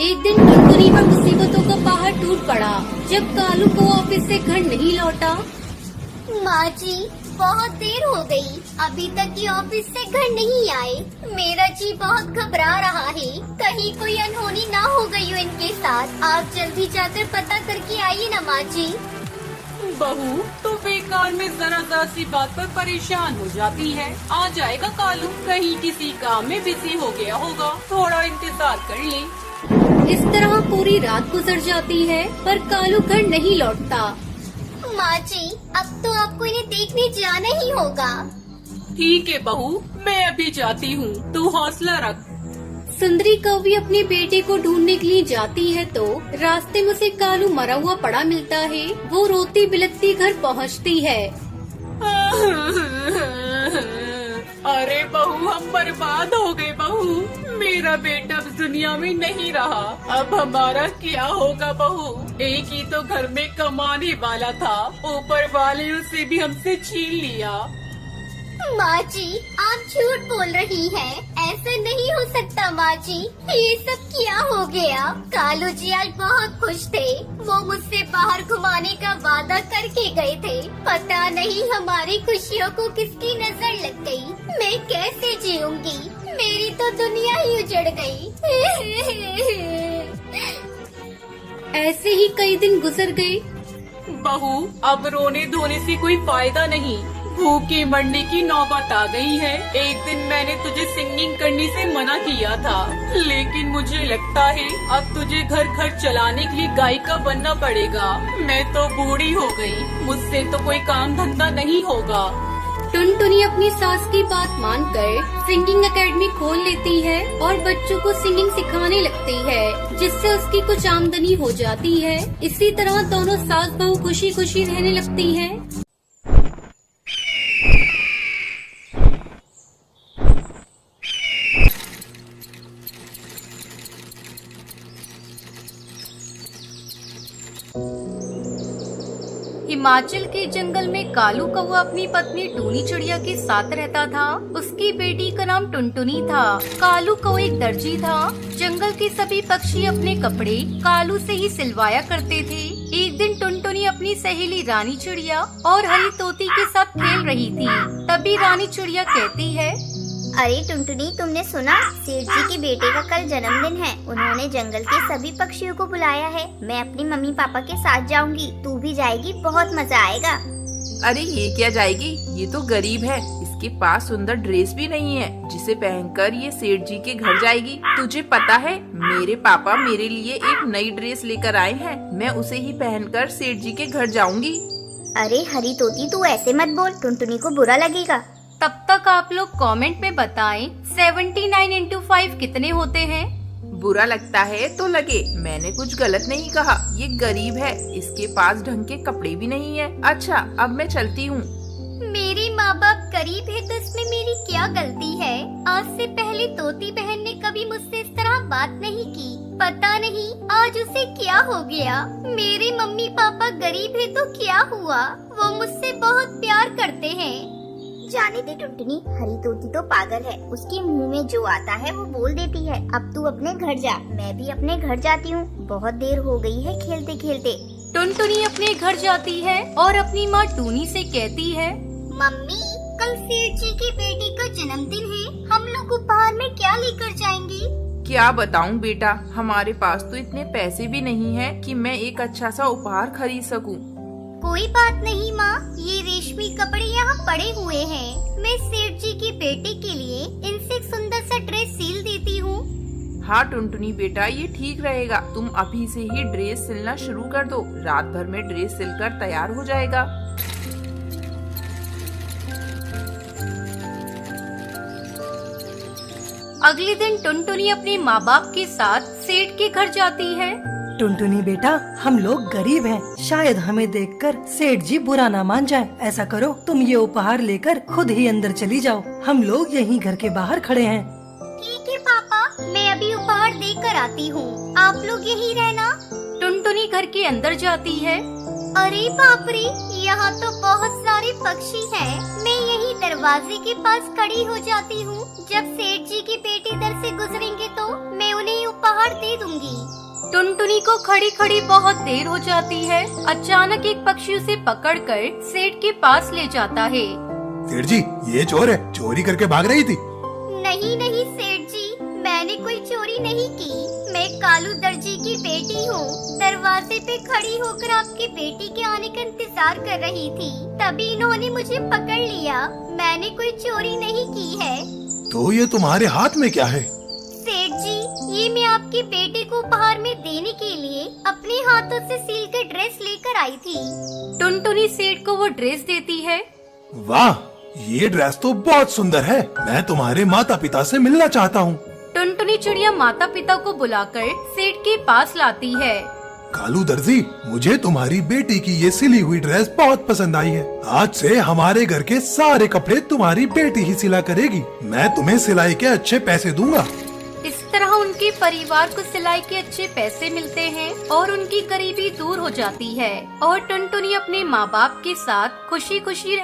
एक दिन टुनटुनी पर मुसीबतों का पहाड़ टूट पड़ा जब कालू को ऑफिस से घर नहीं लौटा। माँ जी, बहुत देर हो गई, अभी तक ये ऑफिस से घर नहीं आए। मेरा जी बहुत घबरा रहा है, कहीं कोई अनहोनी ना हो गई हो इनके साथ। आप जल्दी जाकर पता करके आइए ना माँ जी। बहू तो बेकार में जरा सी बात पर परेशान हो जाती है। आ जाएगा कालू, कहीं किसी काम में बिजी हो गया होगा, थोड़ा इंतजार कर ले। इस तरह पूरी रात गुजर जाती है पर कालू घर नहीं लौटता। माँ जी, अब तो आपको इन्हें देखने जाना ही होगा। ठीक है बहू, मैं अभी जाती हूँ, तू हौसला रख। सुंदरी कौवी अपने बेटे को ढूंढने के लिए जाती है तो रास्ते में उसे कालू मरा हुआ पड़ा मिलता है। वो रोती बिलखती घर पहुँचती है। अरे बहू, हम बर्बाद हो गए बहू, मेरा बेटा अब दुनिया में नहीं रहा, अब हमारा क्या होगा बहू। एक ही तो घर में कमाने वाला था, ऊपर वाले ने उसे भी हमसे छीन लिया। माँ जी, आप झूठ बोल रही हैं, ऐसा नहीं हो सकता माँ जी, ये सब क्या हो गया। कालू जी आज बहुत खुश थे, वो मुझसे बाहर घुमाने का वादा करके गए थे। पता नहीं हमारी खुशियों को किसकी नजर लग गई। मैं कैसे जीऊंगी, मेरी तो दुनिया ही उजड़ गई। ऐसे ही कई दिन गुजर गए। बहू, अब रोने धोने से कोई फायदा नहीं, भूखे मरने की नौबत आ गई है। एक दिन मैंने तुझे सिंगिंग करने से मना किया था, लेकिन मुझे लगता है अब तुझे घर खर्च चलाने के लिए गायिका बनना पड़ेगा। मैं तो बूढ़ी हो गई, मुझसे तो कोई काम धंधा नहीं होगा। टुनटुनी अपनी सास की बात मानकर सिंगिंग एकेडमी खोल लेती है और बच्चों को सिंगिंग सिखाने लगती है, जिससे उसकी कुछ आमदनी हो जाती है। इसी तरह दोनों सास बहू खुशी खुशी रहने लगती हैं। हिमाचल के जंगल में कालू कौवा अपनी पत्नी टूनी चिड़िया के साथ रहता था। उसकी बेटी का नाम टुनटुनी था। कालू कौवा एक दर्जी था। जंगल के सभी पक्षी अपने कपड़े कालू से ही सिलवाया करते थे। एक दिन टुनटुनी अपनी सहेली रानी चिड़िया और हरी तोती के साथ खेल रही थी। तभी रानी चिड़िया कहती है, अरे टुनटुनी, तुमने सुना? सेठ जी के बेटे का कल जन्मदिन है। उन्होंने जंगल के सभी पक्षियों को बुलाया है। मैं अपनी मम्मी पापा के साथ जाऊंगी, तू भी जाएगी, बहुत मजा आएगा। अरे ये क्या जाएगी, ये तो गरीब है, इसके पास सुंदर ड्रेस भी नहीं है जिसे पहनकर ये सेठ जी के घर जाएगी। तुझे पता है मेरे पापा मेरे लिए एक नई ड्रेस लेकर आए हैं, मैं उसे ही पहनकर सेठ जी के घर जाऊंगी। अरे हरी तोती, तू ऐसे मत बोल, टुनटुनी को बुरा लगेगा। तब तक आप लोग कमेंट में बताएं 79 into 5 कितने होते हैं। बुरा लगता है तो लगे, मैंने कुछ गलत नहीं कहा। ये गरीब है, इसके पास ढंग के कपड़े भी नहीं है। अच्छा, अब मैं चलती हूँ। मेरे माँ बाप गरीब है तो इसमें मेरी क्या गलती है? आज से पहले तोती बहन ने कभी मुझसे इस तरह बात नहीं की। पता नहीं आज उसे क्या हो गया। मेरे मम्मी पापा गरीब है तो क्या हुआ, वो मुझसे बहुत प्यार करते हैं। जाने दे टुनटुनी, हरी तोती तो पागल है, उसके मुंह में जो आता है वो बोल देती है। अब तू अपने घर जा, मैं भी अपने घर जाती हूँ, बहुत देर हो गई है खेलते खेलते। टुनटुनी अपने घर जाती है और अपनी माँ टूनी से कहती है, मम्मी, कल सेठ जी की बेटी का जन्मदिन है, हम लोग उपहार में क्या लेकर जाएंगे? क्या बताऊँ बेटा, हमारे पास तो इतने पैसे भी नहीं है कि मैं एक अच्छा सा उपहार खरीद सकूँ। कोई बात नहीं माँ, ये रेशमी कपड़े यहाँ पड़े हुए हैं। मैं सेठ जी की बेटे के लिए इनसे एक सुंदर सा ड्रेस सिल देती हूँ। हाँ टुनटुनी बेटा, ये ठीक रहेगा। तुम अभी से ही ड्रेस सिलना शुरू कर दो, रात भर में ड्रेस सिलकर तैयार हो जाएगा। अगले दिन टुनटुनी अपने माँ बाप के साथ सेठ के घर जाती है। टुनटुनी बेटा, हम लोग गरीब हैं, शायद हमें देखकर सेठ जी बुरा ना मान जाए। ऐसा करो, तुम ये उपहार लेकर खुद ही अंदर चली जाओ, हम लोग यहीं घर के बाहर खड़े हैं। ठीक है पापा, मैं अभी उपहार देकर आती हूँ, आप लोग यहीं रहना। टुनटुनी घर के अंदर जाती है। अरे बाप रे, यहाँ तो बहुत सारे पक्षी हैं। मैं यही दरवाजे के पास खड़ी हो जाती हूँ। जब सेठ जी की बेटी इधर से गुजरेंगे तो मैं उन्हें उपहार उपहार दे दूंगी। टुनटुनी को खड़ी खड़ी बहुत देर हो जाती है। अचानक एक पक्षी उसे पकड़कर सेठ के पास ले जाता है। सेठ जी, ये चोर है, चोरी करके भाग रही थी। नहीं नहीं सेठ जी, मैंने कोई चोरी नहीं की। मैं कालू दर्जी की बेटी हूँ। दरवाजे पे खड़ी होकर आपकी बेटी के आने का इंतजार कर रही थी, तभी इन्होंने मुझे पकड़ लिया। मैंने कोई चोरी नहीं की है। तो ये तुम्हारे हाथ में क्या है? सेठ जी, ये मैं आपकी बेटे को उपहार में देने के लिए अपने हाथों से सिल कर ड्रेस लेकर आई थी। टुनटुनी सेठ को वो ड्रेस देती है। वाह, ये ड्रेस तो बहुत सुंदर है। मैं तुम्हारे माता पिता से मिलना चाहता हूँ। टुनटुनी चिड़िया माता पिता को बुलाकर सेठ के पास लाती है। कालू दर्जी, मुझे तुम्हारी बेटी की ये सिली हुई ड्रेस बहुत पसंद आई है। आज से हमारे घर के सारे कपड़े तुम्हारी बेटी ही सिला करेगी। मैं तुम्हें सिलाई के अच्छे पैसे दूंगा। इस तरह उनके परिवार को सिलाई के अच्छे पैसे मिलते हैं और उनकी गरीबी दूर हो जाती है और टुनटुनी अपने माँ बाप के साथ खुशी खुशी